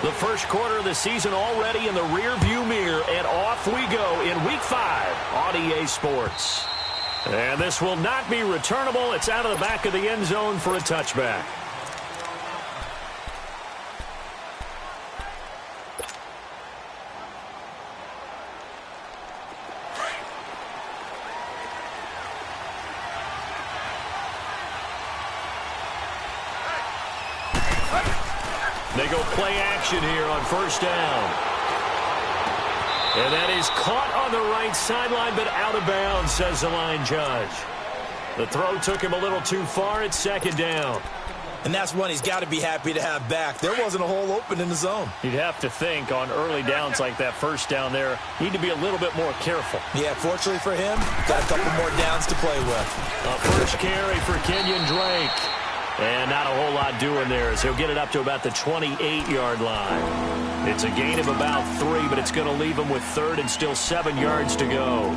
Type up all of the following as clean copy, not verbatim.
The first quarter of the season already in the rear-view mirror, and off we go in Week 5 on EA Sports. And this will not be returnable. It's out of the back of the end zone for a touchback. They go play action here on first down. And that is caught on the right sideline, but out of bounds, says the line judge. The throw took him a little too far. It's second down. And that's one he's got to be happy to have back. There wasn't a hole open in the zone. You'd have to think on early downs like that first down there, need to be a little bit more careful. Yeah, fortunately for him, got a couple more downs to play with. A first carry for Kenyon Drake. And not a whole lot doing there as he'll get it up to about the 28-yard line. It's a gain of about 3, but it's going to leave him with third and still 7 yards to go.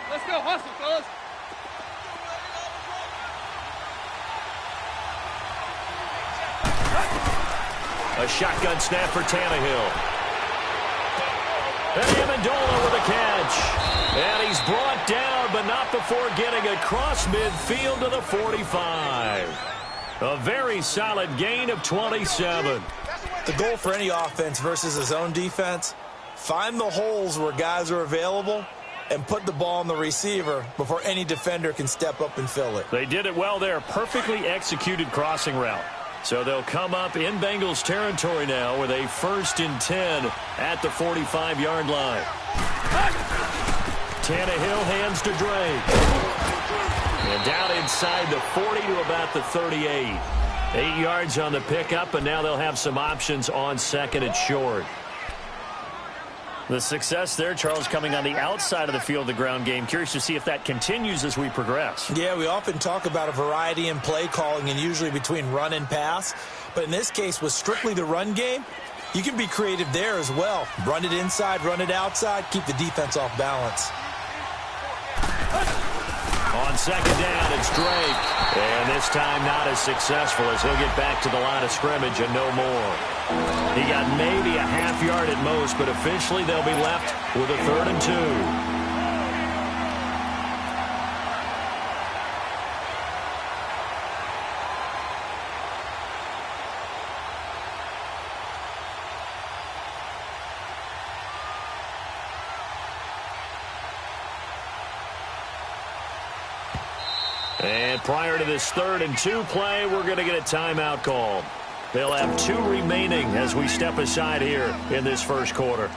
Let's go, hustle, fellas. A shotgun snap for Tannehill. And Amendola with a catch. And he's brought down, but not before getting across midfield to the 45. A very solid gain of 27. The goal for any offense versus his own defense, find the holes where guys are available and put the ball on the receiver before any defender can step up and fill it. They did it well there. Perfectly executed crossing route. So they'll come up in Bengals territory now with a 1st and 10 at the 45-yard line. Tannehill hands to Drake. And down inside the 40 to about the 38. 8 yards on the pickup, and now they'll have some options on second and short. The success there, Charles, coming on the outside of the field, the ground game. Curious to see if that continues as we progress. Yeah, we often talk about a variety in play calling and usually between run and pass. But in this case, with strictly the run game, you can be creative there as well. Run it inside, run it outside, keep the defense off balance. On second down, it's Drake. And this time not as successful as he'll get back to the line of scrimmage and no more. He got maybe a half yard at most, but officially they'll be left with a 3rd and 2. And prior to this 3rd and 2 play, we're going to get a timeout called. They'll have 2 remaining as we step aside here in this first quarter.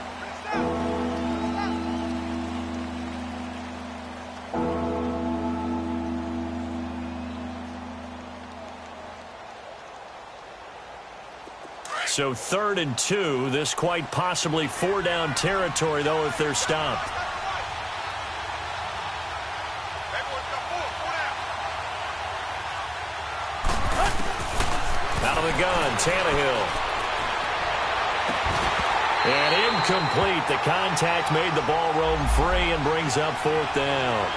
So 3rd and 2, this quite possibly 4-down territory, though, if they're stopped. Out of the gun, Tannehill. And incomplete. The contact made the ball roam free and brings up 4th down.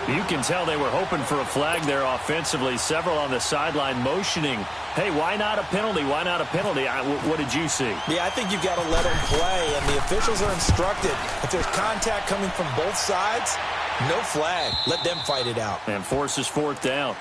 You can tell they were hoping for a flag there offensively. Several on the sideline motioning, hey, why not a penalty? Why not a penalty? What did you see? Yeah, I think you've got to let them play, and the officials are instructed. If there's contact coming from both sides, no flag. Let them fight it out. And forces 4th down.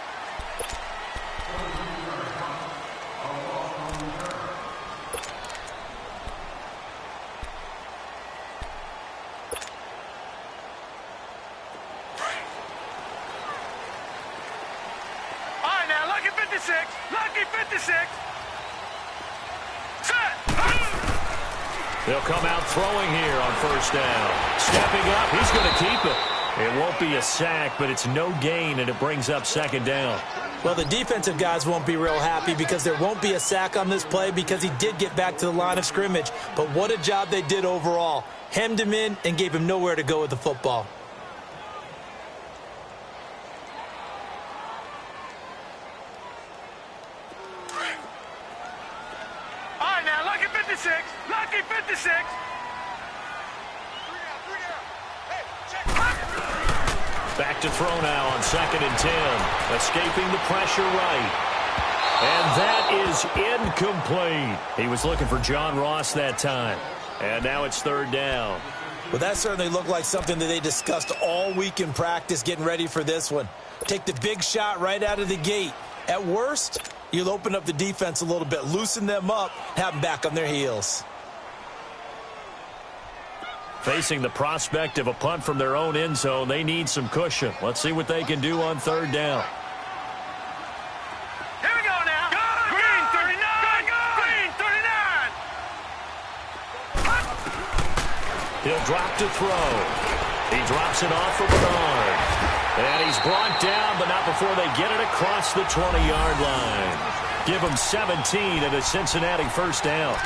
They'll come out throwing here on first down. Stepping up, he's going to keep it. It won't be a sack, but it's no gain, and it brings up 2nd down. Well, the defensive guys won't be real happy because there won't be a sack on this play because he did get back to the line of scrimmage. But what a job they did overall. Hemmed him in and gave him nowhere to go with the football. All right, now, lucky 56. Lucky 56. Back to throw now on 2nd and 10. Escaping the pressure right. And that is incomplete. He was looking for John Ross that time. And now it's third down. Well, that certainly looked like something that they discussed all week in practice getting ready for this one. Take the big shot right out of the gate. At worst, you'll open up the defense a little bit, loosen them up, have them back on their heels. Facing the prospect of a punt from their own end zone, they need some cushion. Let's see what they can do on third down. Here we go now. Green 39. Green 39. He'll drop to throw. He drops it off for Bernard. And he's brought down, but not before they get it across the 20-yard line. Give him 17 and a Cincinnati first down.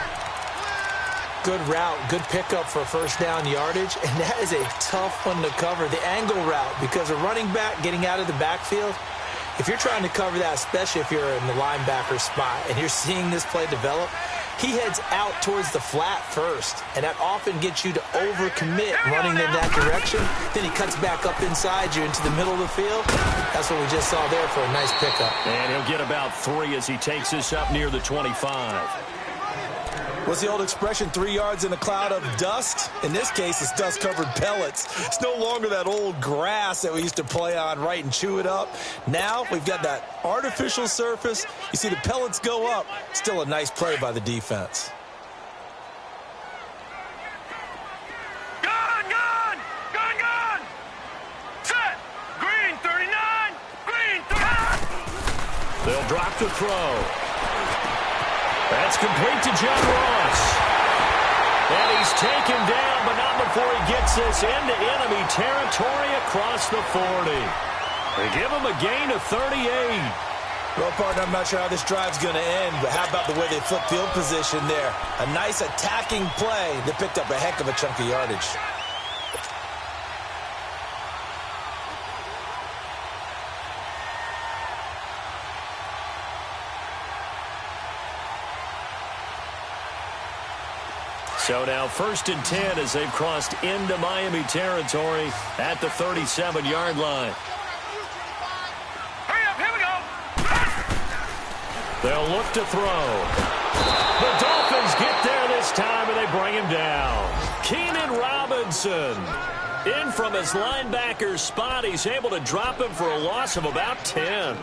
Good route, good pickup for first down yardage, and that is a tough one to cover. The angle route, because a running back getting out of the backfield, if you're trying to cover that, especially if you're in the linebacker spot and you're seeing this play develop, he heads out towards the flat first, and that often gets you to overcommit running in that direction. Then he cuts back up inside you into the middle of the field. That's what we just saw there for a nice pickup. And he'll get about 3 as he takes this up near the 25. What's the old expression, 3 yards in a cloud of dust? In this case, it's dust-covered pellets. It's no longer that old grass that we used to play on, right, and chew it up. Now we've got that artificial surface. You see the pellets go up. Still a nice play by the defense. Gun! Set! Green 39. Green 39. They'll drop to throw. That's complete to John Ross. And he's taken down, but not before he gets this into enemy territory across the 40. They give him a gain of 38. Well, partner, I'm not sure how this drive's going to end, but how about the way they flip field position there? A nice attacking play that picked up a heck of a chunk of yardage. So now 1st and 10 as they've crossed into Miami territory at the 37-yard line. Hurry up, here we go. They'll look to throw. The Dolphins get there this time, and they bring him down. Keenan Robinson in from his linebacker spot. He's able to drop him for a loss of about 10.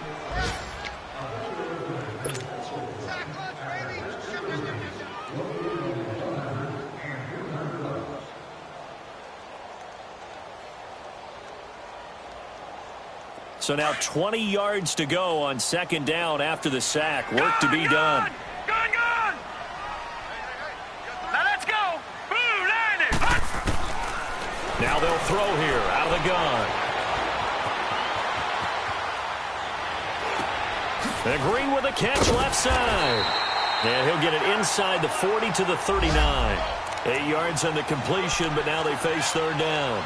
So now 20 yards to go on 2nd down after the sack. Work to be done. Gun! Now let's go. Blue 90. Now they'll throw here out of the gun. And Green with a catch left side. And he'll get it inside the 40 to the 39. 8 yards on the completion, but now they face 3rd down.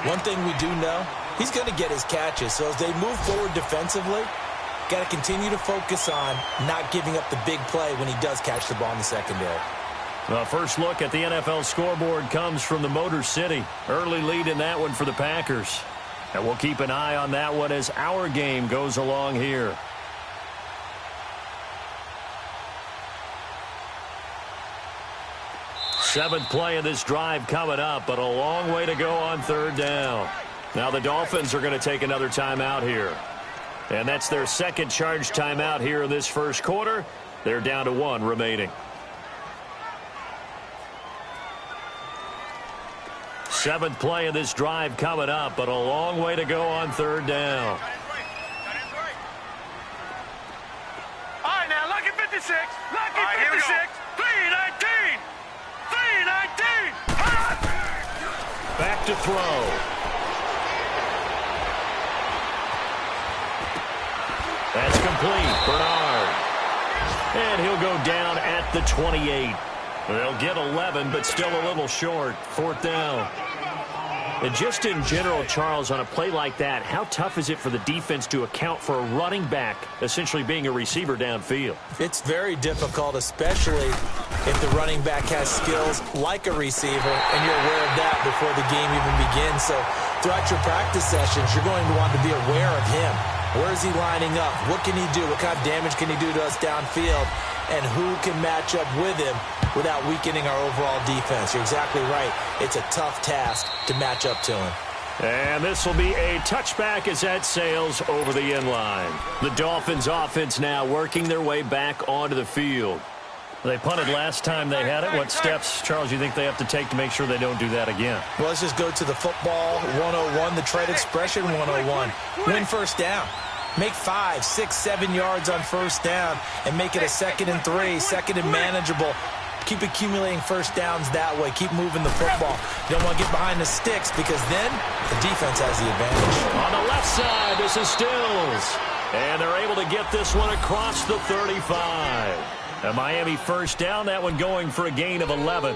One thing we do know, he's going to get his catches. So as they move forward defensively, got to continue to focus on not giving up the big play when he does catch the ball in the secondary. The first look at the NFL scoreboard comes from the Motor City. Early lead in that one for the Packers. And we'll keep an eye on that one as our game goes along here. Seventh play of this drive coming up, but a long way to go on 3rd down. Now the Dolphins are going to take another timeout here. And that's their 2nd charge timeout here in this 1st quarter. They're down to 1 remaining. 7th play of this drive coming up, but a long way to go on 3rd down. All right, now, lucky 56. Lucky 56. 319. 319. Back to throw. That's complete. Bernard. And he'll go down at the 28. They'll get 11, but still a little short. 4th down. And just in general, Charles, on a play like that, how tough is it for the defense to account for a running back essentially being a receiver downfield? It's very difficult, especially if the running back has skills like a receiver, and you're aware of that before the game even begins. So throughout your practice sessions, you're going to want to be aware of him. Where is he lining up? What can he do? What kind of damage can he do to us downfield? And who can match up with him without weakening our overall defense? You're exactly right. It's a tough task to match up to him. And this will be a touchback as that sails over the end line. The Dolphins offense now working their way back onto the field. They punted last time they had it. What steps, Charles, you think they have to take to make sure they don't do that again? Well, let's just go to the football 101, the trade expression 101. Win first down. Make 5, 6, 7 yards on first down and make it a 2nd and 3, 2nd and manageable. Keep accumulating first downs that way. Keep moving the football. You don't want to get behind the sticks because then the defense has the advantage. On the left side, this is Stills. And they're able to get this one across the 35. A Miami first down, that one going for a gain of 11.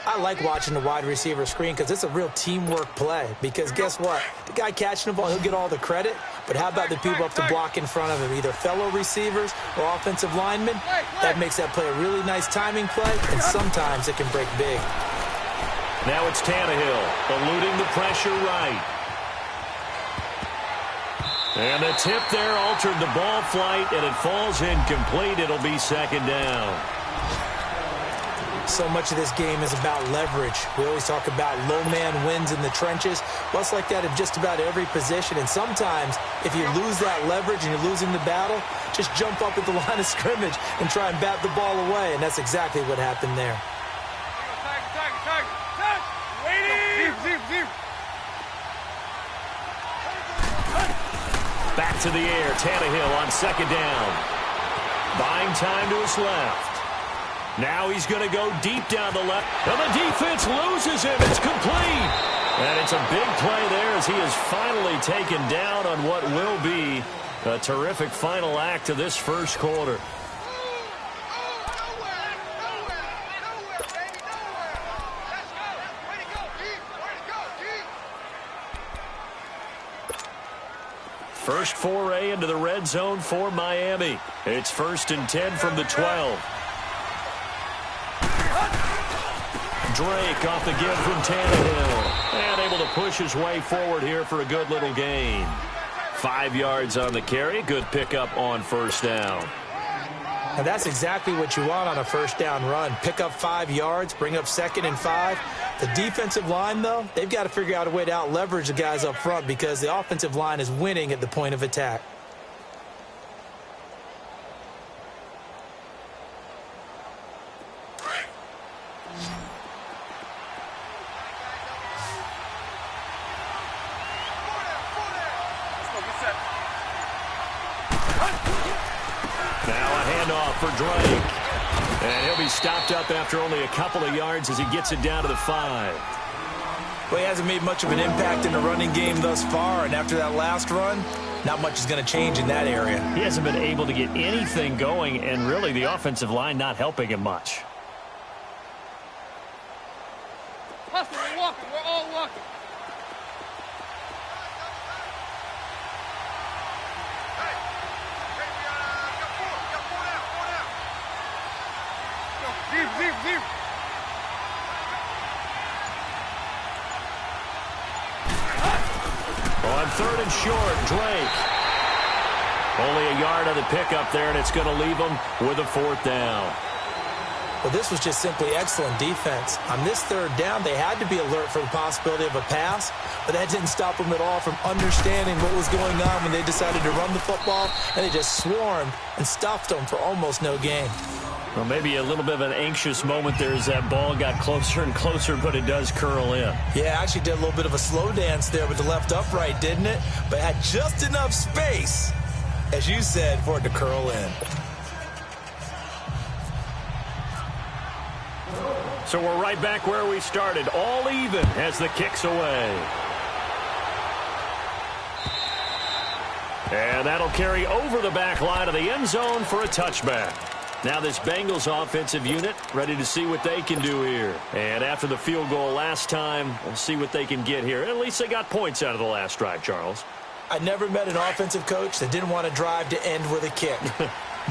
I like watching the wide receiver screen because it's a real teamwork play. Because guess what? The guy catching the ball, he'll get all the credit. But how about the people up to block in front of him, either fellow receivers or offensive linemen? That makes that play a really nice timing play, and sometimes it can break big. Now it's Tannehill, eluding the pressure right. And the tip there altered the ball flight, and it falls incomplete. It'll be 2nd down. So much of this game is about leverage. We always talk about low man wins in the trenches. Well, it's like that in just about every position. And sometimes, if you lose that leverage and you're losing the battle, just jump up at the line of scrimmage and try and bat the ball away. And that's exactly what happened there. Back to the air. Tannehill on 2nd down. Buying time to his left. Now he's going to go deep down the left. And the defense loses him. It's complete. And it's a big play there as he is finally taken down on what will be a terrific final act of this first quarter. First foray into the red zone for Miami. It's 1st and 10 from the 12. Drake off the give from Tannehill. And able to push his way forward here for a good little gain. 5 yards on the carry. Good pickup on first down. And that's exactly what you want on a first down run. Pick up 5 yards, bring up 2nd and 5. The defensive line, though, they've got to figure out a way to out-leverage the guys up front because the offensive line is winning at the point of attack. For Drake. And he'll be stopped up after only a couple of yards as he gets it down to the 5. Well, he hasn't made much of an impact in the running game thus far, and after that last run, not much is going to change in that area. He hasn't been able to get anything going, and really the offensive line not helping him much. Hustle, we're walking. We're all walking. Deep. On 3rd and short, Drake. Only a yard on the pickup there, and it's going to leave him with a 4th down. Well, this was just simply excellent defense. On this 3rd down, they had to be alert for the possibility of a pass, but that didn't stop them at all from understanding what was going on when they decided to run the football, and they just swarmed and stuffed them for almost no gain. Well, maybe a little bit of an anxious moment there as that ball got closer and closer, but it does curl in. Yeah, actually did a little bit of a slow dance there with the left upright, didn't it? But had just enough space, as you said, for it to curl in. So we're right back where we started, all even as the kick's away. And that'll carry over the back line of the end zone for a touchback. Now this Bengals offensive unit ready to see what they can do here. And after the field goal last time, we'll see what they can get here. At least they got points out of the last drive, Charles. I never met an offensive coach that didn't want to drive to end with a kick.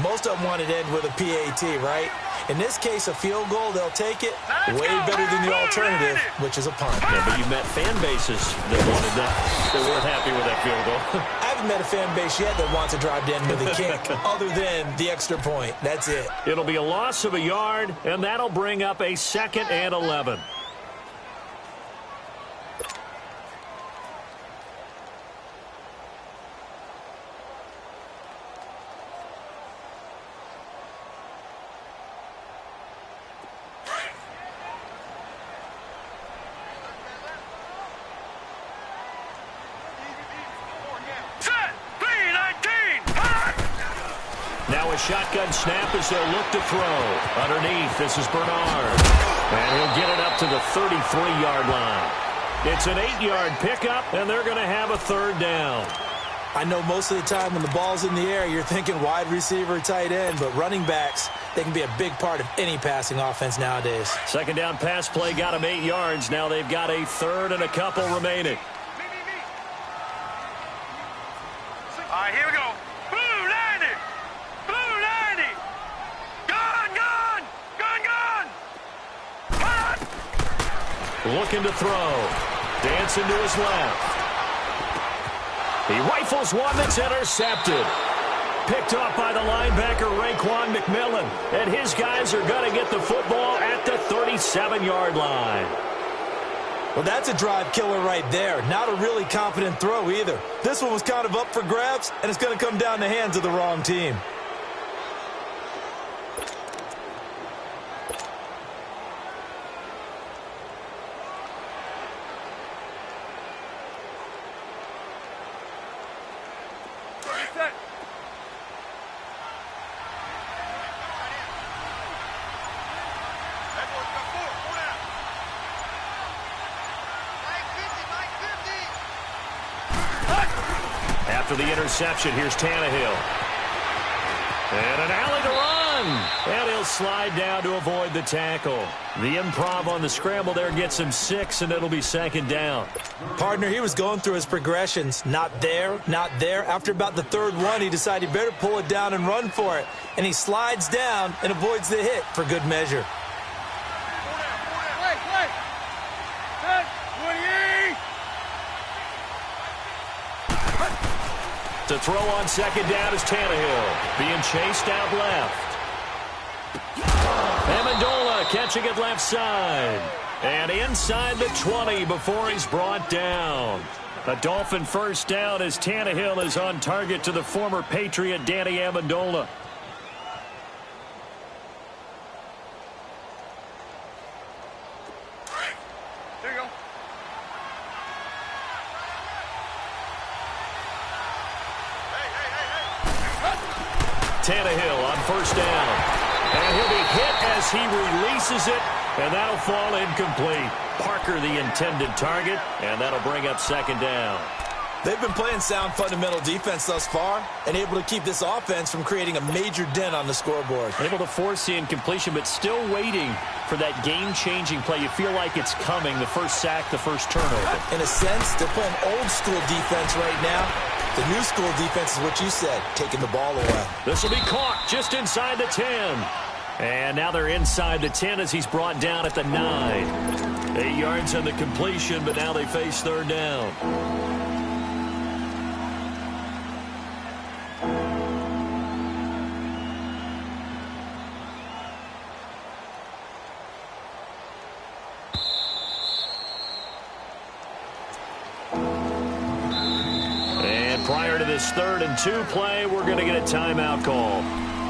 Most of them wanted to end with a PAT, right? In this case, a field goal, they'll take it way better than the alternative, which is a punt. Yeah, but you met fan bases that wanted that. They weren't happy with that field goal. haven't met a fan base yet that wants to drive down with a kick other than the extra point. That's it. It'll be a loss of a yard, and that'll bring up a 2nd and 11. Now a shotgun snap as they'll look to throw. Underneath, this is Bernard. And he'll get it up to the 33-yard line. It's an 8-yard pickup, and they're going to have a 3rd down. I know most of the time when the ball's in the air, you're thinking wide receiver, tight end, but running backs, they can be a big part of any passing offense nowadays. 2nd down pass play got them 8 yards. Now they've got a 3rd and a couple remaining. All right, here we go. Blue 90. Blue 90. Gun, gun. Gun, gun. Hot. Looking to throw. Dancing to his left. He rifles one that's intercepted. Picked off by the linebacker, Raekwon McMillan. And his guys are going to get the football at the 37-yard line. Well, that's a drive killer right there. Not a really confident throw either. This one was kind of up for grabs, and it's going to come down the hands of the wrong team. After the interception, here's Tannehill. And an alley to run. And he'll slide down to avoid the tackle. The improv on the scramble there gets him 6, and it'll be 2nd down. Partner, he was going through his progressions. Not there, not there. After about the 3rd one, he decided he better pull it down and run for it. And he slides down and avoids the hit for good measure. To throw on 2nd down is Tannehill. Being chased out left. Amendola catching it left side. And inside the 20 before he's brought down. A Dolphin 1st down as Tannehill is on target to the former Patriot Danny Amendola. There you go. Tannehill on 1st down. And he'll be hit as he releases it, and that'll fall incomplete. Parker the intended target, and that'll bring up 2nd down. They've been playing sound fundamental defense thus far and able to keep this offense from creating a major dent on the scoreboard. Able to force the incompletion, but still waiting for that game-changing play. You feel like it's coming, the first sack, the first turnover. In a sense, they're playing old-school defense right now. The new school defense is what you said, taking the ball away. This will be caught just inside the 10. And now they're inside the 10 as he's brought down at the 9. 8 yards on the completion, but now they face 3rd down. Prior to this 3rd and 2 play, we're going to get a timeout call.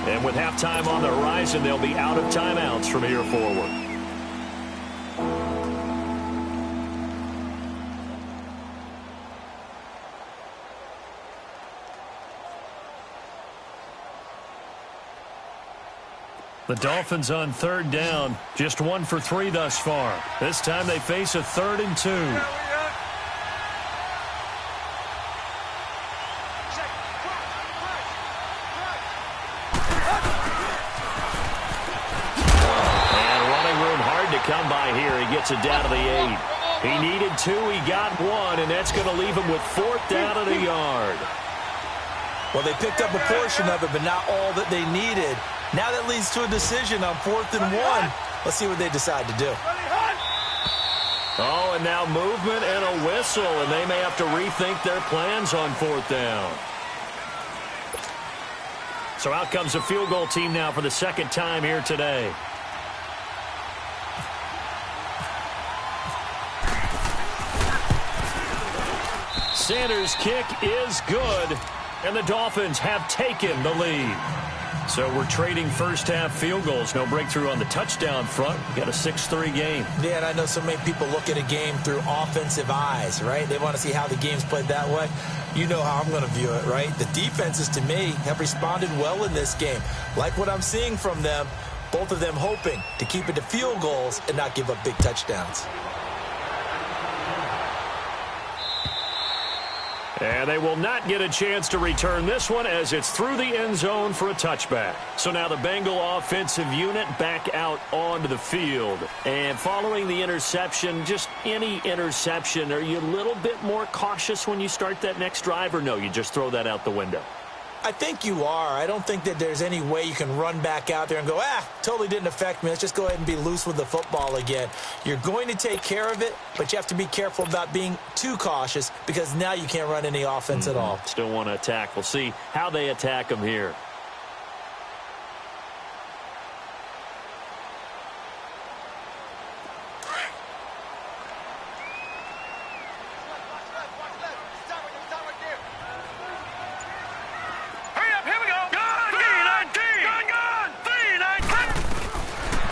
And with halftime on the horizon, they'll be out of timeouts from here forward. The Dolphins on 3rd down, just 1 for 3 thus far. This time they face a 3rd and 2. Come by here. He gets it down to the 8. He needed 2. He got 1, and that's going to leave him with 4th down and a yard. Well, they picked up a portion of it, but not all that they needed. Now that leads to a decision on 4th and 1. Let's see what they decide to do. Oh, and now movement and a whistle, and they may have to rethink their plans on 4th down. So out comes a field goal team now for the second time here today. Sanders' kick is good, and the Dolphins have taken the lead. So we're trading first-half field goals. No breakthrough on the touchdown front. Got a 6-3 game. Yeah, and I know so many people look at a game through offensive eyes, right? They want to see how the game's played that way. You know how I'm going to view it, right? The defenses, to me, have responded well in this game. Like what I'm seeing from them, both of them hoping to keep it to field goals and not give up big touchdowns. And they will not get a chance to return this one as it's through the end zone for a touchback. So now the Bengal offensive unit back out onto the field. And following the interception, just any interception, are you a little bit more cautious when you start that next drive, or no, you just throw that out the window? I think you are. I don't think that there's any way you can run back out there and go, totally didn't affect me. Let's just go ahead and be loose with the football again. You're going to take care of it, but you have to be careful about being too cautious because now you can't run any offense at all. Still want to attack. We'll see how they attack them here.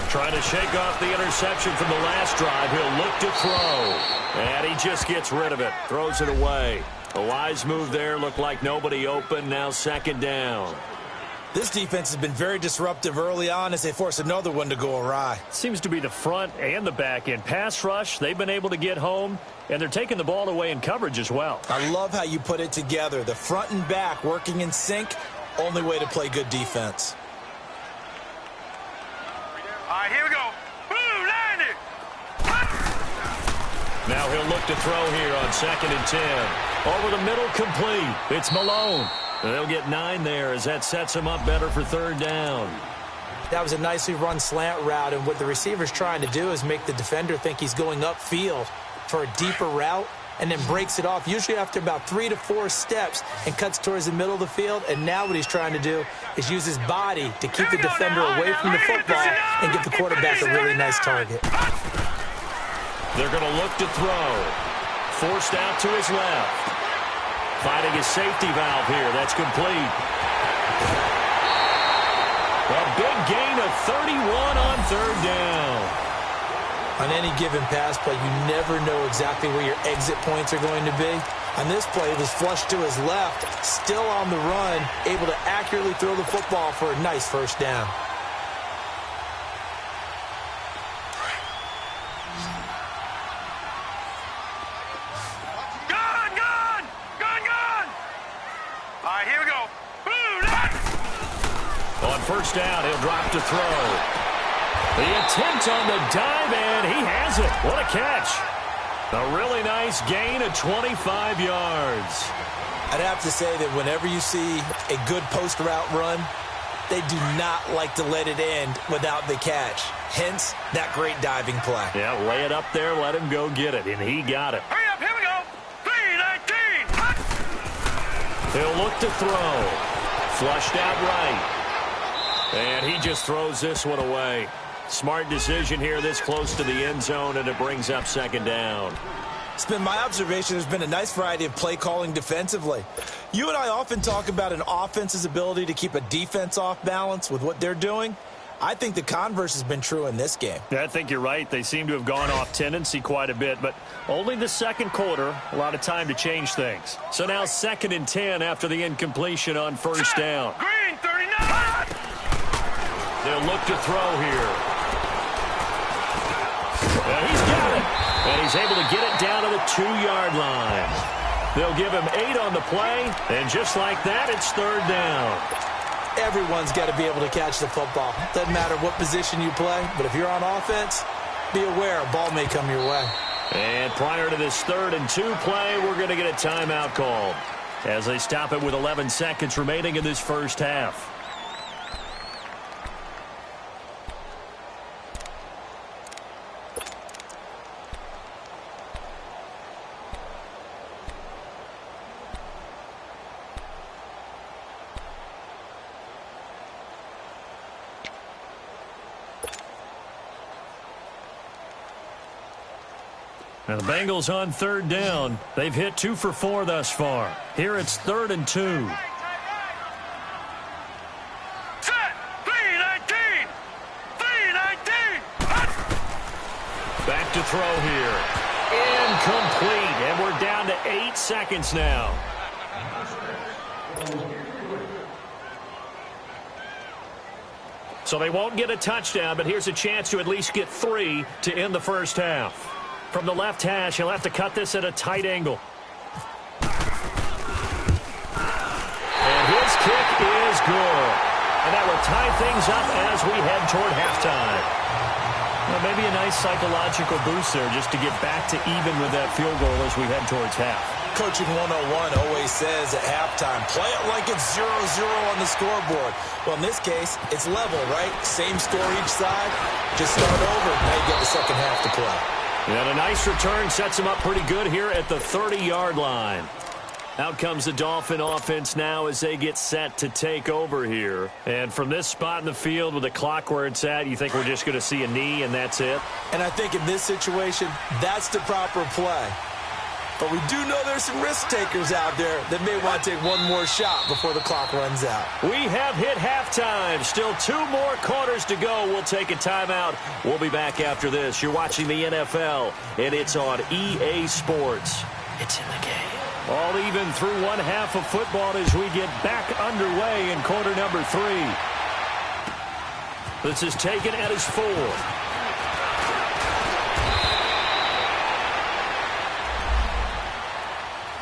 Trying to shake off the interception from the last drive. He'll look to throw. And he just gets rid of it. Throws it away. A wise move there. Looked like nobody open. Now 2nd down. This defense has been very disruptive early on as they force another one to go awry. Seems to be the front and the back end. Pass rush, they've been able to get home. And they're taking the ball away in coverage as well. I love how you put it together. The front and back working in sync. Only way to play good defense. All right, here we go. Boom, landed. Now he'll look to throw here on 2nd and 10. Over the middle, complete. It's Malone. They'll get 9 there as that sets him up better for 3rd down. That was a nicely run slant route, and what the receiver's trying to do is make the defender think he's going upfield for a deeper route, and then breaks it off, usually after about 3 to 4 steps, and cuts towards the middle of the field. And now what he's trying to do is use his body to keep the defender away from the football and give the quarterback a really nice target. They're going to look to throw. Forced out to his left. Finding his safety valve here. That's complete. A big gain of 31 on 3rd down. On any given pass play, you never know exactly where your exit points are going to be. On this play, it was flushed to his left, still on the run, able to accurately throw the football for a nice 1st down. Gone! All right, here we go. Boom, On 1st down, he'll drop to throw. The attempt on the dive, and he has it. What a catch. A really nice gain of 25 yards. I'd have to say that whenever you see a good post route run, they do not like to let it end without the catch. Hence, that great diving play. Yeah, lay it up there, let him go get it, and he got it. hurry up, here we go. 3-19. He'll look to throw. Flushed out right. And he just throws this one away. Smart decision here this close to the end zone, and it brings up 2nd down. It's been my observation there's been a nice variety of play calling defensively. You and I often talk about an offense's ability to keep a defense off balance with what they're doing. I think the converse has been true in this game. I think you're right. They seem to have gone off tendency quite a bit, but only the 2nd quarter, a lot of time to change things. So now 2nd and 10 after the incompletion on 1st down. Green, 39. They'll look to throw here. He's got it. And he's able to get it down to the 2-yard line. They'll give him 8 on the play, and just like that, it's 3rd down. Everyone's got to be able to catch the football. Doesn't matter what position you play, but if you're on offense, be aware a ball may come your way. And prior to this 3rd and 2 play, we're going to get a timeout called as they stop it with 11 seconds remaining in this 1st half. Now the Bengals on third down. They've hit 2 for 4 thus far. Here it's 3rd and 2. Set. 3-19. 3-19. Back to throw here. Incomplete. And we're down to 8 seconds now. So they won't get a touchdown, but here's a chance to at least get 3 to end the first half. From the left hash, he'll have to cut this at a tight angle. And his kick is good. And that will tie things up as we head toward halftime. Well, maybe a nice psychological boost there just to get back to even with that field goal as we head towards half. Coaching 101 always says at halftime, play it like it's 0-0 on the scoreboard. Well, in this case, it's level, right? Same score each side. Just start over. Now you get the second half to play. And a nice return sets him up pretty good here at the 30-yard line. Out comes the Dolphin offense now as they get set to take over here. And from this spot in the field with the clock where it's at, you think we're just going to see a knee and that's it? And I think in this situation, that's the proper play. But we do know there's some risk takers out there that may want to take one more shot before the clock runs out. We have hit halftime. Still 2 more quarters to go. We'll take a timeout. We'll be back after this. You're watching the NFL, and it's on EA Sports. It's in the game. All even through one half of football as we get back underway in quarter number 3. This is taken at his 4.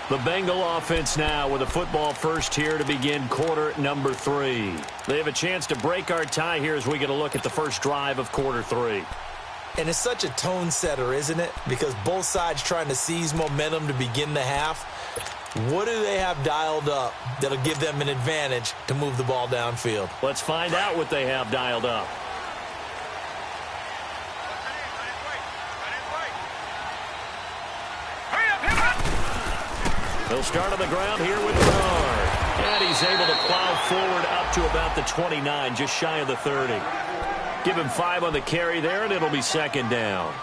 The Bengal offense now with a football first here to begin quarter number 3. They have a chance to break our tie here as we get a look at the first drive of quarter 3. And it's such a tone setter, isn't it? Because both sides trying to seize momentum to begin the half. What do they have dialed up that'll give them an advantage to move the ball downfield? Let's find out what they have dialed up. He'll start on the ground here with Bernard. And he's able to plow forward up to about the 29, just shy of the 30. Give him 5 on the carry there, and it'll be second down.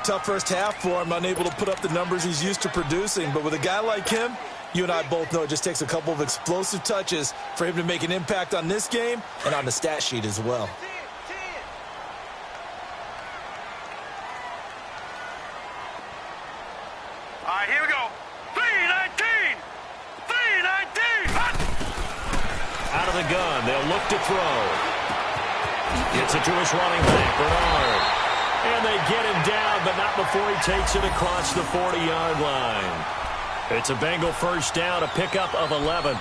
Tough first half for him, unable to put up the numbers he's used to producing. But with a guy like him, you and I both know it just takes a couple of explosive touches for him to make an impact on this game and on the stat sheet as well. All right, here we go. 3-19. 3-19. Out of the gun, they'll look to throw. Gets it to his running back, Bernard. And they get him down, but not before he takes it across the 40-yard line. It's a Bengal first down, a pickup of 11.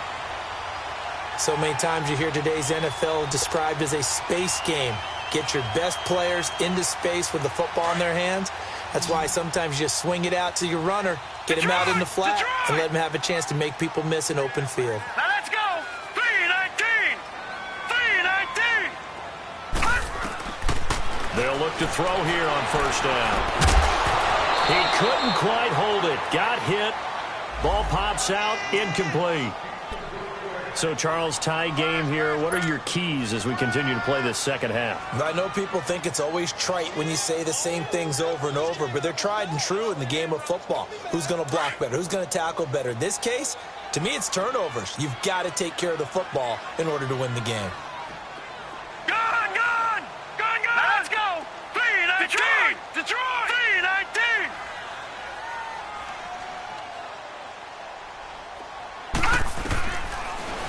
So many times you hear today's NFL described as a space game. Get your best players into space with the football in their hands. That's why sometimes you just swing it out to your runner, get him out in the flat, and let him have a chance to make people miss an open field. Now let's go. 3-19. 3-19. They'll look to throw here on first down. He couldn't quite hold it. Got hit. Ball pops out. Incomplete. So, Charles, tie game here. What are your keys as we continue to play this second half? I know people think it's always trite when you say the same things over and over, but they're tried and true in the game of football. Who's going to block better? Who's going to tackle better? In this case, to me, it's turnovers. You've got to take care of the football in order to win the game. Gone, gone. Gone, gone. Now let's go. 3-19. Detroit. 3-19.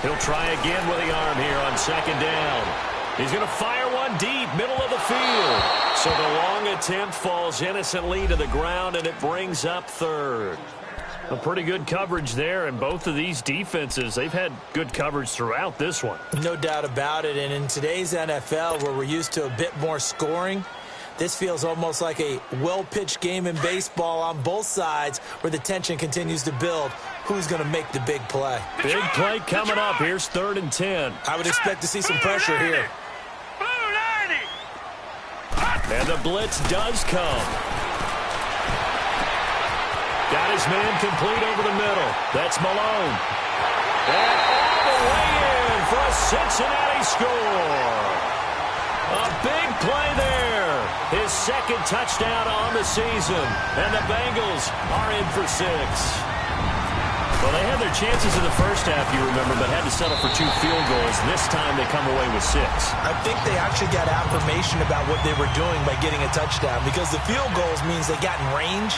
He'll try again with the arm here on second down. He's going to fire one deep, middle of the field. So the long attempt falls innocently to the ground, and it brings up third. A pretty good coverage there, and both of these defenses, they've had good coverage throughout this one. No doubt about it, and in today's NFL, where we're used to a bit more scoring, this feels almost like a well-pitched game in baseball on both sides where the tension continues to build. Who's going to make the big play? Big play coming up. Here's 3rd and 10. I would expect to see some pressure here. Blue 90. And the blitz does come. Got his man complete over the middle. That's Malone. And all the way in for a Cincinnati score. A big play there. His second touchdown on the season. And the Bengals are in for 6. Well, they had their chances in the first half, you remember, but had to settle for 2 field goals. This time they come away with 6. I think they actually got affirmation about what they were doing by getting a touchdown, because the field goals means they got in range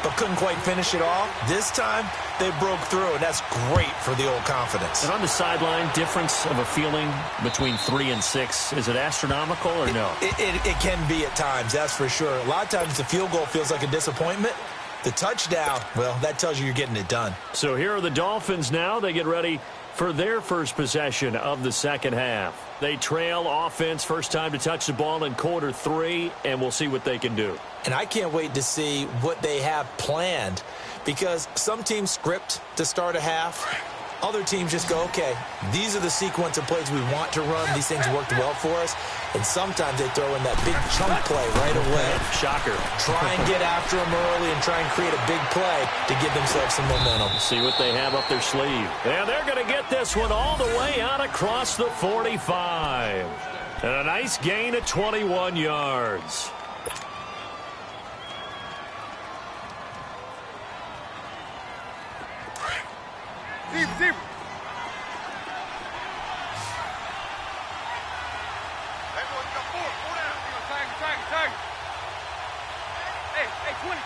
but couldn't quite finish it off. This time, they broke through, and that's great for the old confidence. And on the sideline, difference of a feeling between 3 and 6, is it astronomical or no? It can be at times, that's for sure. A lot of times the field goal feels like a disappointment. The touchdown, well, that tells you you're getting it done. So here are the Dolphins now. They get ready for their first possession of the second half. They trail offense, first time to touch the ball in quarter 3, and we'll see what they can do. And I can't wait to see what they have planned, because some teams script to start a half. Other teams just go, okay, these are the sequence of plays we want to run. These things worked well for us. And sometimes they throw in that big chunk play right away. Shocker. Try and get after them early and try and create a big play to give themselves some momentum. See what they have up their sleeve. And they're going to get this one all the way out across the 45. And a nice gain of 21 yards. Deep. Hey, 20.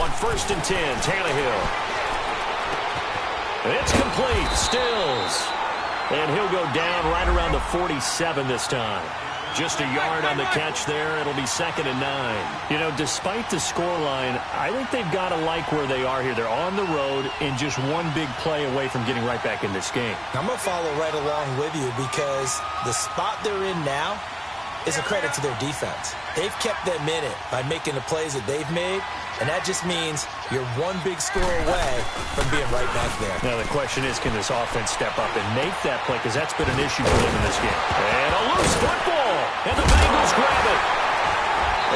On 1st and 10, Tannehill. It's complete. Stills. And he'll go down right around the 47 this time. Just a yard on the catch there. It'll be 2nd and 9. You know, despite the scoreline, I think they've got to like where they are here. They're on the road and just one big play away from getting right back in this game. I'm going to follow right along with you, because the spot they're in now is a credit to their defense. They've kept them in it by making the plays that they've made, and that just means you're one big score away from being right back there. Now the question is, can this offense step up and make that play? Because that's been an issue for them in this game. And a loose football, and the Bengals grab it.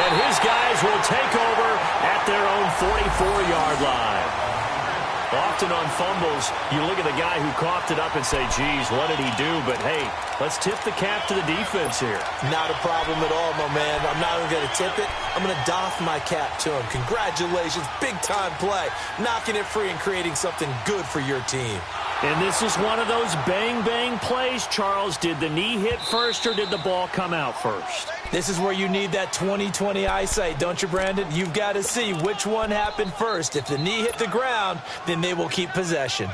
And his guys will take over at their own 44-yard line. Often on fumbles, you look at the guy who coughed it up and say, geez, what did he do? But, hey, let's tip the cap to the defense here. Not a problem at all, my man. I'm not even going to tip it. I'm going to doff my cap to him. Congratulations. Big-time play. Knocking it free and creating something good for your team. And this is one of those bang-bang plays, Charles. Did the knee hit first or did the ball come out first? This is where you need that 20/20 eyesight, don't you, Brandon? You've got to see which one happened first. If the knee hit the ground, then they will keep possession.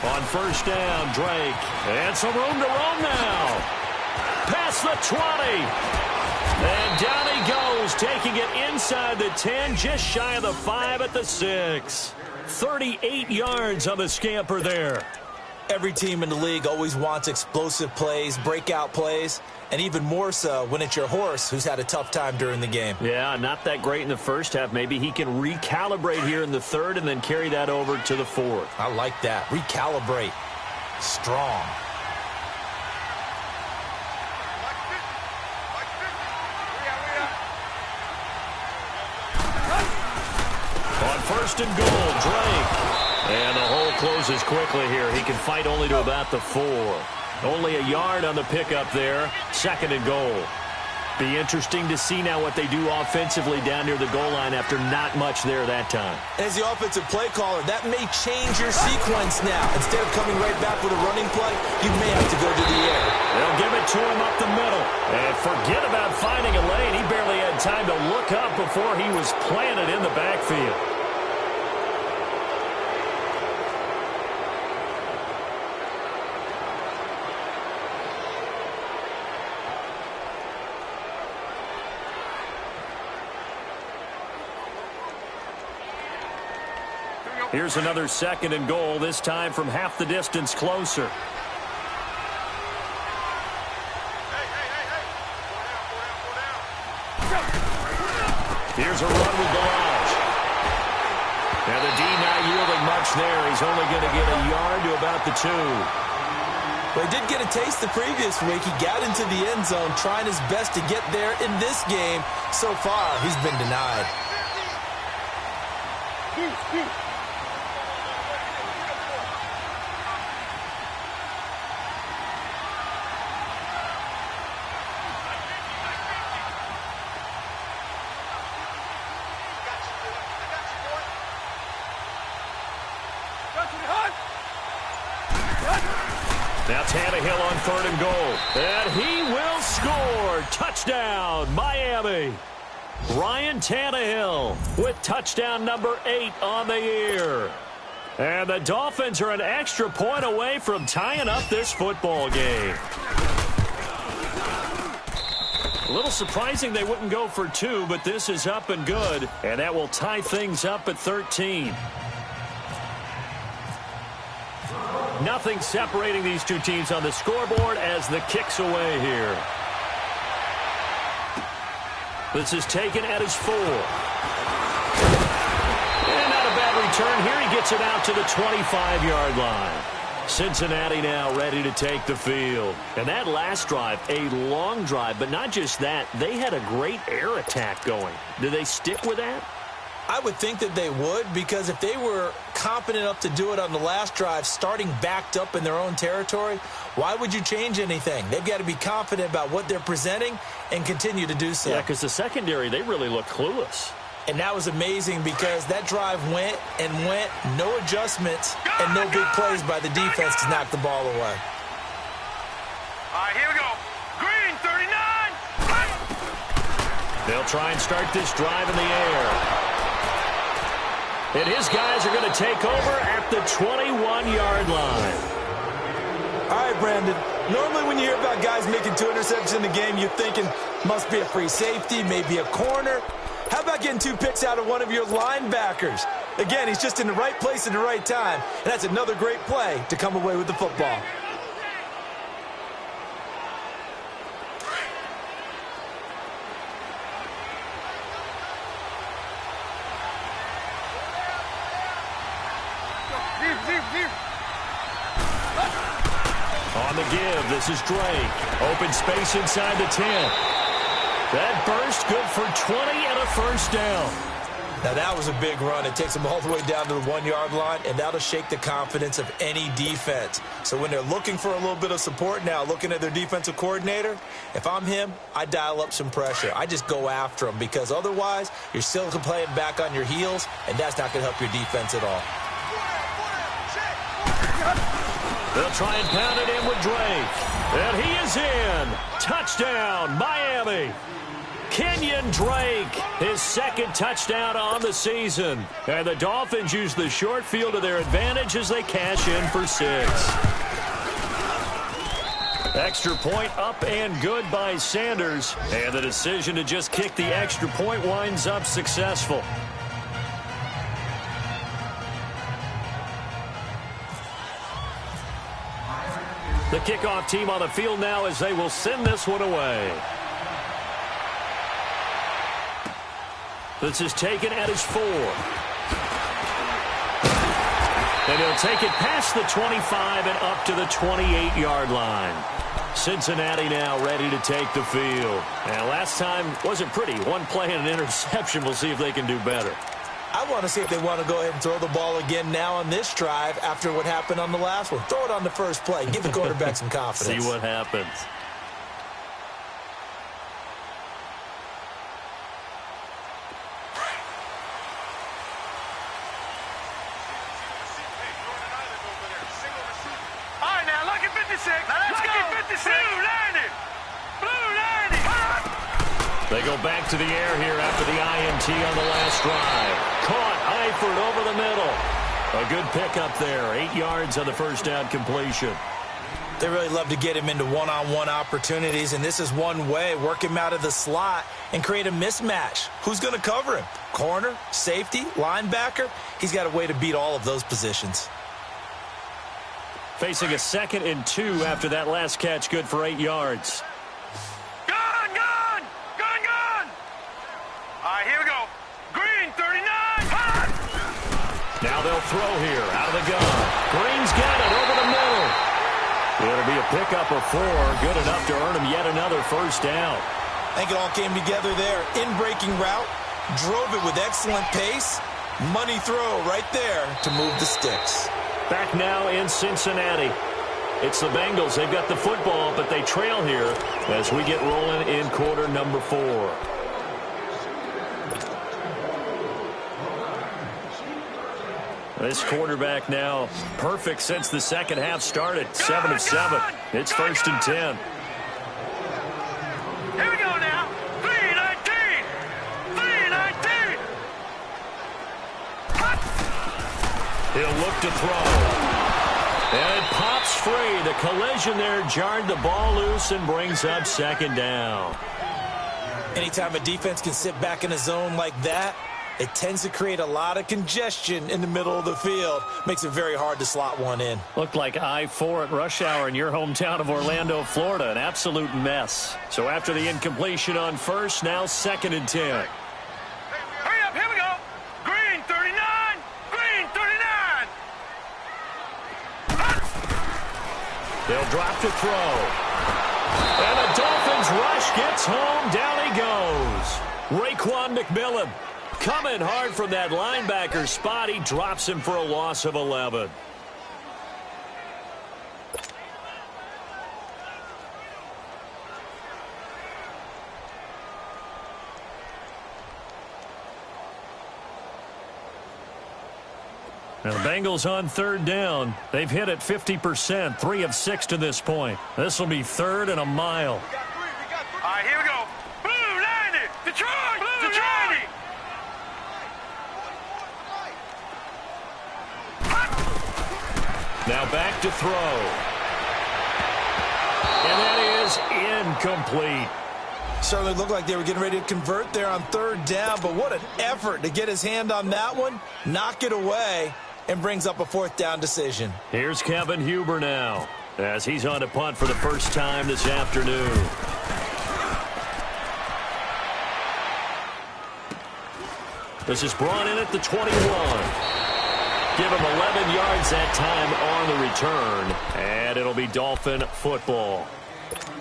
On 1st down, Drake. And some room to run now. Past the 20. And down he goes, taking it inside the 10, just shy of the 5 at the 6. 38 yards on the scamper there. Every team in the league always wants explosive plays, breakout plays, and even more so when it's your horse who's had a tough time during the game. Yeah, not that great in the first half. Maybe he can recalibrate here in the 3rd and then carry that over to the 4th. I like that. Recalibrate. Strong. On 1st and goal, Drake. And the hole closes quickly here. He can fight only to about the 4. Only a yard on the pickup there. 2nd and goal. Be interesting to see now what they do offensively down near the goal line after not much there that time. As the offensive play caller, that may change your sequence now. Instead of coming right back with a running play, you may have to go to the air. They'll give it to him up the middle. And forget about finding a lane. He barely had time to look up before he was planted in the backfield. Here's another 2nd and goal, this time from half the distance closer. Here's a run with Balaj. And the D not yielding much there. He's only going to get a yard to about the 2. Well, he did get a taste the previous week. He got into the end zone trying his best to get there in this game. So far, he's been denied. Now Tannehill on 3rd and goal. And he will score. Touchdown, Miami. Ryan Tannehill with touchdown number 8 on the year. And the Dolphins are an extra point away from tying up this football game. A little surprising they wouldn't go for 2, but this is up and good. And that will tie things up at 13. Nothing separating these two teams on the scoreboard as the kick's away here. This is taken at his 4. And not a bad return here. He gets it out to the 25-yard line. Cincinnati now ready to take the field. And that last drive, a long drive, but not just that. They had a great air attack going. Do they stick with that? I would think that they would, because if they were competent enough to do it on the last drive, starting backed up in their own territory, why would you change anything? They've got to be confident about what they're presenting and continue to do so. Yeah, because the secondary, they really look clueless. And that was amazing because that drive went and went, no adjustments, and no big plays by the defense to knock the ball away. All right, here we go. Green, 39. They'll try and start this drive in the air. And his guys are going to take over at the 21-yard line. All right, Brandon. Normally when you hear about guys making 2 interceptions in the game, you're thinking must be a free safety, maybe a corner. How about getting 2 picks out of one of your linebackers? Again, he's just in the right place at the right time, and that's another great play to come away with the football. On the give, this is Drake. Open space inside the 10. That burst good for 20 and a first down. Now, that was a big run. It takes them all the way down to the 1-yard line, and that'll shake the confidence of any defense. So when they're looking for a little bit of support now, looking at their defensive coordinator, if I'm him, I dial up some pressure. I just go after them because otherwise you're still playing back on your heels, and that's not going to help your defense at all. They'll try and pound it in with Drake. And he is in. Touchdown, Miami. Kenyon Drake, his 2nd touchdown on the season. And the Dolphins use the short field to their advantage as they cash in for 6. Extra point up and good by Sanders. And the decision to just kick the extra point winds up successful. The kickoff team on the field now as they will send this one away. This is taken at his 4. And he'll take it past the 25 and up to the 28-yard line. Cincinnati now ready to take the field. And last time wasn't pretty. 1 play and an interception. We'll see if they can do better. I want to see if they want to go ahead and throw the ball again now on this drive after what happened on the last one. Throw it on the first play. Give the quarterback some confidence. See what happens. All right, now, lucky 56. Lucky 56. Blue landing. Blue landing. They go back to the air here after the INT on the last drive. Caught Eifert over the middle. A good pickup there. 8 yards on the first down completion. They really love to get him into one-on-one opportunities, and this is one way. Work him out of the slot and create a mismatch. Who's going to cover him? Corner, safety, linebacker? He's got a way to beat all of those positions. Facing a 2nd and 2 after that last catch, good for 8 yards. Gun, gun. Gun, gun. All right, here we go. Green, 39. Hot. Now they'll throw here out of the gun. Green's got it over the middle. It'll be a pickup of 4, good enough to earn him yet another first down. I think it all came together there. In-breaking route, drove it with excellent pace. Money throw right there to move the sticks. Back now in Cincinnati. It's the Bengals. They've got the football, but they trail here as we get rolling in quarter number 4. This quarterback now perfect since the second half started. 7 of 7. It's 1st and 10. Here we go now. 3-19. 3-19. He'll look to throw. And it pops free. The collision there jarred the ball loose and brings up 2nd down. Anytime a defense can sit back in a zone like that, it tends to create a lot of congestion in the middle of the field. Makes it very hard to slot one in. Looked like I-4 at rush hour in your hometown of Orlando, Florida. An absolute mess. So after the incompletion on first, now 2nd and 10. Hurry up, here we go. Green 39. Green 39. They'll drop to throw. And the Dolphins rush gets home. Down he goes. Raekwon McMillan coming hard from that linebacker spot. He drops him for a loss of 11. Now the Bengals on 3rd down. They've hit it 50%, 3 of 6 to this point. This will be 3rd and a mile. All right, here we go. Blue 90. Detroit. Blue 90. Now back to throw. And that is incomplete. Certainly looked like they were getting ready to convert there on 3rd down, but what an effort to get his hand on that one, knock it away, and brings up a 4th down decision. Here's Kevin Huber now as he's on to punt for the first time this afternoon. This is brought in at the 21. Give him 11 yards that time on the return, and it'll be Dolphin football.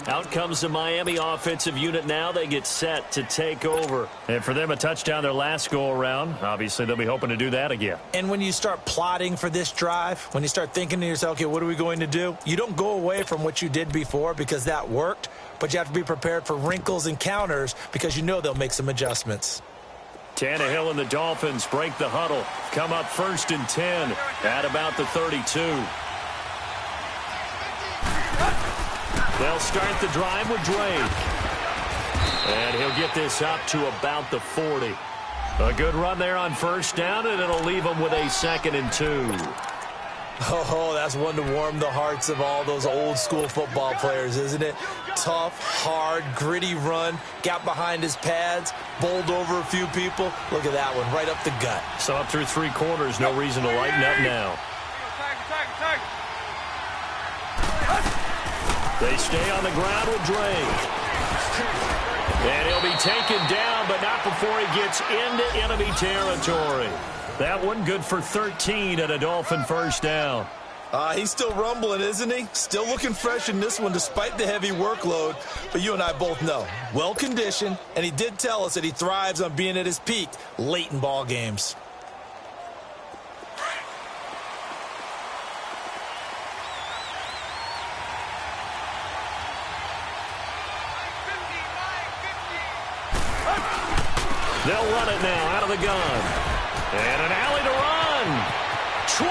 Out comes the Miami offensive unit now. They get set to take over. And for them, a touchdown their last go-around. Obviously, they'll be hoping to do that again. And when you start plotting for this drive, when you start thinking to yourself, okay, what are we going to do? You don't go away from what you did before because that worked, but you have to be prepared for wrinkles and counters because you know they'll make some adjustments. Tannehill and the Dolphins break the huddle. Come up 1st and 10 at about the 32. They'll start the drive with Drake. And he'll get this up to about the 40. A good run there on 1st down, and it'll leave him with a 2nd and 2. Oh, that's one to warm the hearts of all those old school football players, isn't it? Tough, hard, gritty run, got behind his pads, bowled over a few people. Look at that one, right up the gut. So up through 3 quarters, no reason to lighten up now. They stay on the ground with Drake. And he'll be taken down, but not before he gets into enemy territory. That one good for 13 at a Dolphin 1st down. He's still rumbling, isn't he? Still looking fresh in this one despite the heavy workload. But you and I both know, well-conditioned, and he did tell us that he thrives on being at his peak late in ball games. They'll run it now out of the gun. And an alley to run. 20.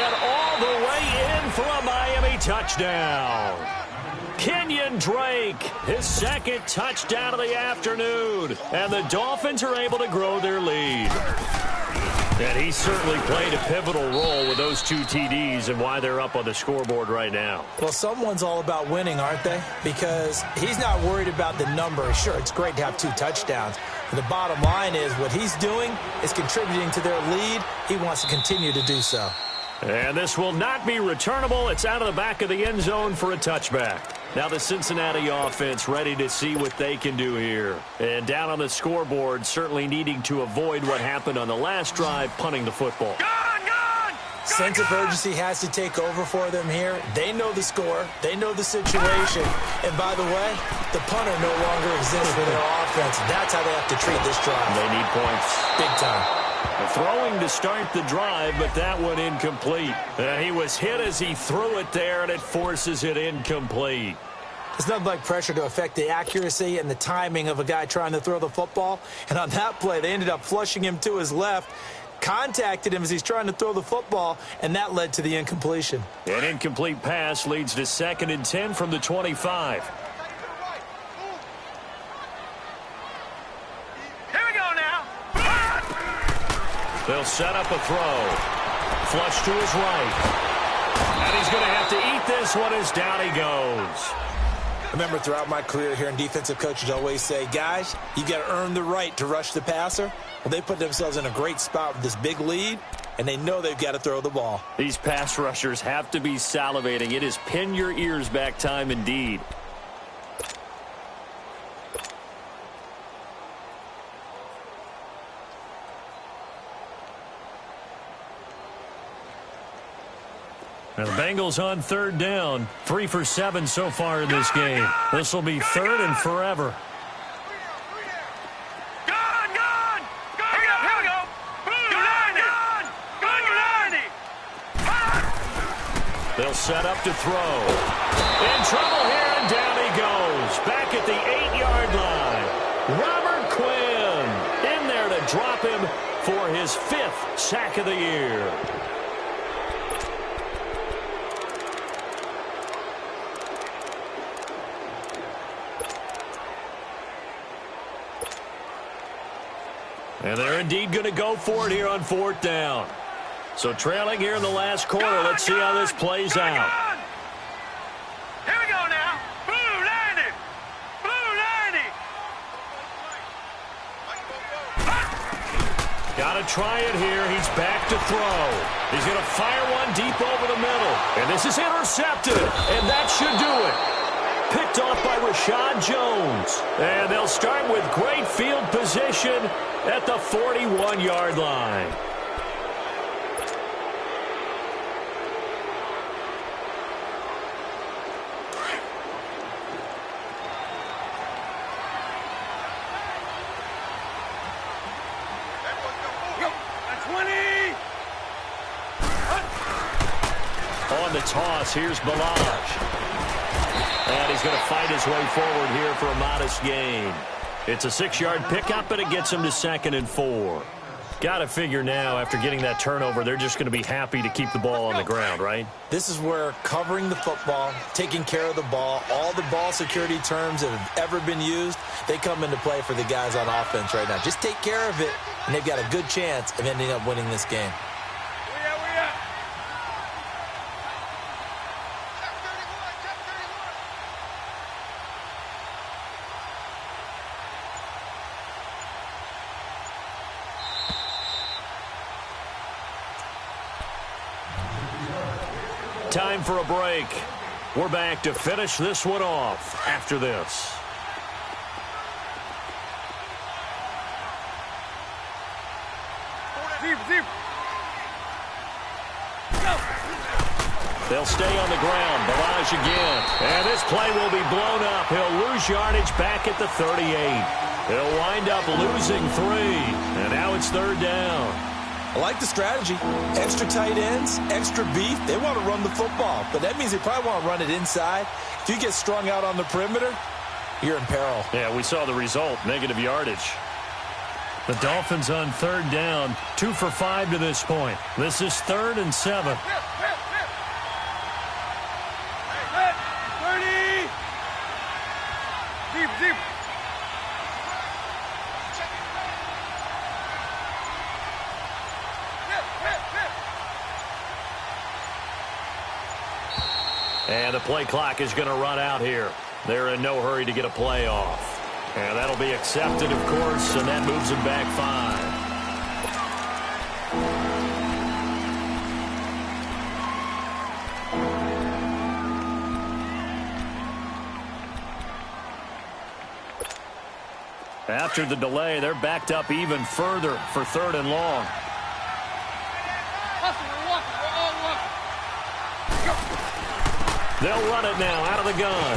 And all the way in for a Miami touchdown. Kenyon Drake, his 2nd touchdown of the afternoon. And the Dolphins are able to grow their lead. And he certainly played a pivotal role with those 2 TDs and why they're up on the scoreboard right now. Well, someone's all about winning, aren't they? Because he's not worried about the number. Sure, it's great to have 2 touchdowns. But the bottom line is what he's doing is contributing to their lead. He wants to continue to do so. And this will not be returnable. It's out of the back of the end zone for a touchback. Now the Cincinnati offense ready to see what they can do here. And down on the scoreboard, certainly needing to avoid what happened on the last drive, punting the football. Sense of urgency has to take over for them here. They know the score. They know the situation. And by the way, the punter no longer exists for their offense. That's how they have to treat this drive. They need points. Big time. Throwing to start the drive, but that one incomplete. He was hit as he threw it there, and it forces it incomplete. It's nothing like pressure to affect the accuracy and the timing of a guy trying to throw the football. And on that play, they ended up flushing him to his left, contacted him as he's trying to throw the football, and that led to the incompletion. An incomplete pass leads to 2nd and 10 from the 25. Here we go now. They'll set up a throw. Flush to his right. And he's going to have to eat this one as down he goes. Remember, throughout my career here in defensive coaches always say, guys, you got to earn the right to rush the passer. Well, they put themselves in a great spot with this big lead, and they know they've got to throw the ball. These pass rushers have to be salivating. It is pin your ears back time indeed. Now the Bengals on 3rd down. 3 for 7 so far in this game. This will be 3rd and forever. They'll set up to throw. In trouble here, and down he goes. Back at the 8-yard line. Robert Quinn in there to drop him for his 5th sack of the year. And they're indeed going to go for it here on 4th down. So trailing here in the last quarter. Let's see how this plays out. Here we go now. Blue 90. Blue 90. Got to try it here. He's back to throw. He's going to fire one deep over the middle. And this is intercepted. And that should do it. Picked off by Rashad Jones. And they'll start with great field position at the 41-yard line. On the toss, here's Balaj. And he's going to fight his way forward here for a modest gain. It's a 6-yard pickup, and it gets him to 2nd and 4. Got to figure now, after getting that turnover, they're just going to be happy to keep the ball on the ground, right? This is where covering the football, taking care of the ball, all the ball security terms that have ever been used, they come into play for the guys on offense right now. Just take care of it, and they've got a good chance of ending up winning this game. Time for a break. We're back to finish this one off after this. They'll stay on the ground. Balaj again. And this play will be blown up. He'll lose yardage back at the 38. He'll wind up losing 3. And now it's 3rd down. I like the strategy. Extra tight ends, extra beef. They want to run the football, but that means they probably want to run it inside. If you get strung out on the perimeter, you're in peril. Yeah, we saw the result, negative yardage. The Dolphins on 3rd down, 2 for 5 to this point. This is 3rd and 7. 30. Deep, deep. And the play clock is going to run out here. They're in no hurry to get a play off. And that'll be accepted, of course, and that moves them back 5. after the delay, they're backed up even further for 3rd and long. They'll run it now out of the gun.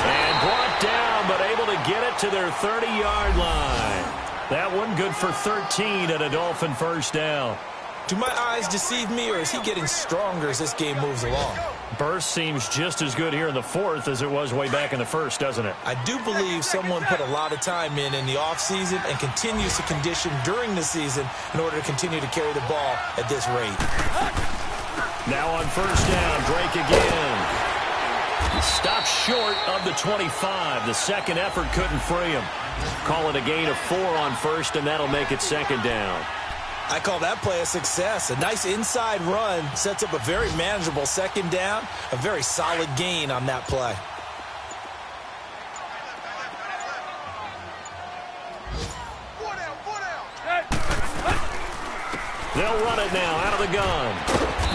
And brought down, but able to get it to their 30-yard line. That one good for 13 and a Dolphin first down. Do my eyes deceive me, or is he getting stronger as this game moves along? Burst seems just as good here in the 4th as it was way back in the 1st, doesn't it? I do believe someone put a lot of time in the offseason and continues to condition during the season in order to continue to carry the ball at this rate. Now on first down, Drake again. Stopped short of the 25. The second effort couldn't free him. Call it a gain of 4 on first, and that'll make it 2nd down. I call that play a success. A nice inside run sets up a very manageable 2nd down. A very solid gain on that play. They'll run it now out of the gun.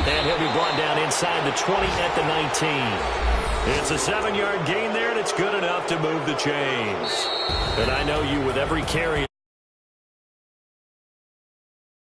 And he'll be brought down inside the 20 at the 19. It's a 7-yard gain there, and it's good enough to move the chains. And I know you with every carry.